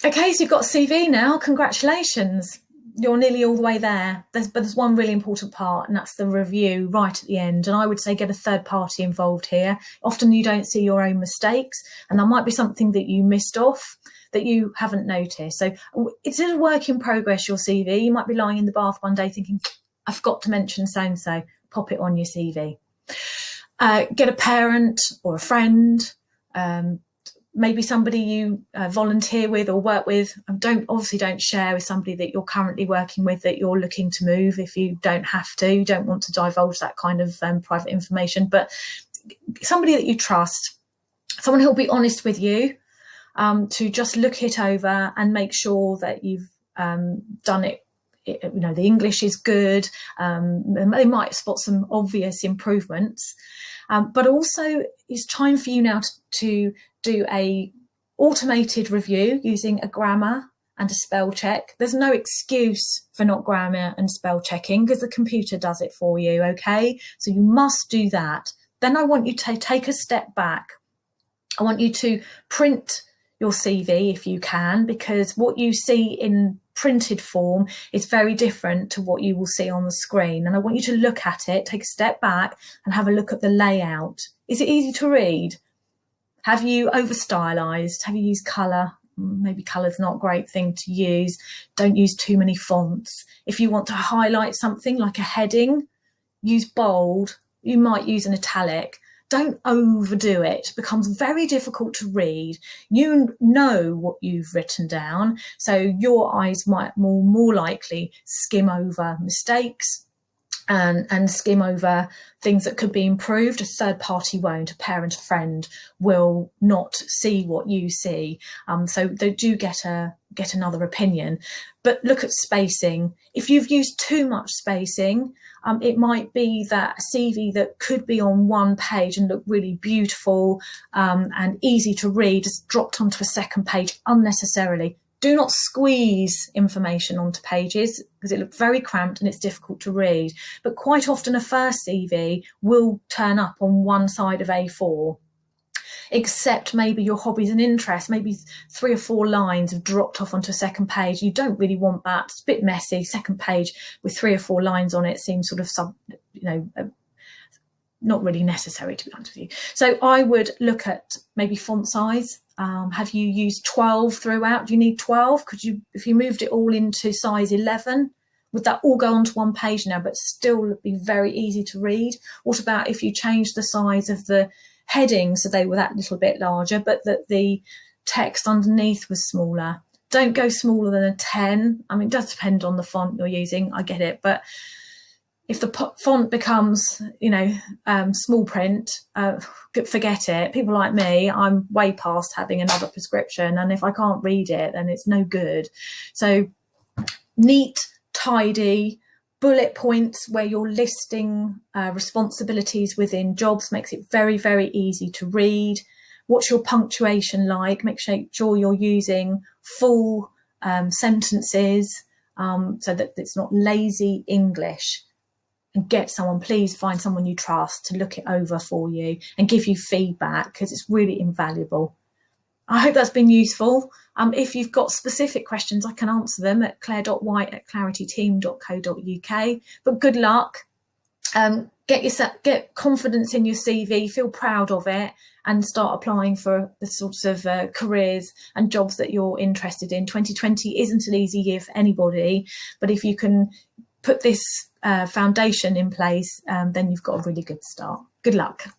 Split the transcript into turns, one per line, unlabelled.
Okay, so you've got a CV now. Congratulations. You're nearly all the way there. But there's one really important part, and that's the review right at the end. And I would say get a third party involved here. Often you don't see your own mistakes, and that might be something that you missed off that you haven't noticed. So it's a work in progress, your CV. You might be lying in the bath one day thinking, I forgot to mention so and so. Pop it on your CV. Get a parent or a friend, maybe somebody you volunteer with or work with. Don't share with somebody that you're currently working with that you're looking to move if you don't have to. You don't want to divulge that kind of private information, but somebody that you trust, someone who'll be honest with you, to just look it over and make sure that you've done it. You know, the English is good. They might spot some obvious improvements, but also it's time for you now to do a automated review using a grammar and a spell check. There's no excuse for not grammar and spell checking because the computer does it for you, okay? So you must do that. Then I want you to take a step back. I want you to print your CV if you can, because what you see in printed form is very different to what you will see on the screen. And I want you to look at it, take a step back and have a look at the layout. Is it easy to read? Have you over stylized? Have you used colour? Maybe colour's not a great thing to use. Don't use too many fonts. If you want to highlight something like a heading, use bold. You might use an italic. Don't overdo it. It becomes very difficult to read. You know what you've written down, so your eyes might more likely skim over mistakes and skim over things that could be improved. A third party won't. A parent, a friend will not see what you see. So they do get another opinion. But look at spacing. If you've used too much spacing, it might be that a CV that could be on one page and look really beautiful and easy to read has dropped onto a second page unnecessarily. Do not squeeze information onto pages because it looks very cramped and it's difficult to read. But quite often a first CV will turn up on one side of A4, except maybe your hobbies and interests, maybe 3 or 4 lines have dropped off onto a second page. You don't really want that. It's a bit messy. Second page with 3 or 4 lines on it seems sort of not really necessary, to be honest with you. So I would look at maybe font size. Have you used 12 throughout? Do you need 12? Could you, if you moved it all into size 11, would that all go onto one page now, but still be very easy to read? What about if you changed the size of the headings so they were that little bit larger, but that the text underneath was smaller? Don't go smaller than a 10. I mean, it does depend on the font you're using. I get it, but if the font becomes, small print, forget it. People like me, I'm way past having another prescription, and if I can't read it, then it's no good. So neat, tidy, bullet points where you're listing responsibilities within jobs makes it very, very easy to read. What's your punctuation like? Make sure you're using full sentences so that it's not lazy English. And please find someone you trust to look it over for you and give you feedback, because it's really invaluable. I hope that's been useful. If you've got specific questions, I can answer them at claire.white@clarityteam.co.uk. But good luck. Get confidence in your CV, feel proud of it, and start applying for the sorts of careers and jobs that you're interested in. 2020 isn't an easy year for anybody, but if you can put this foundation in place, then you've got a really good start. Good luck.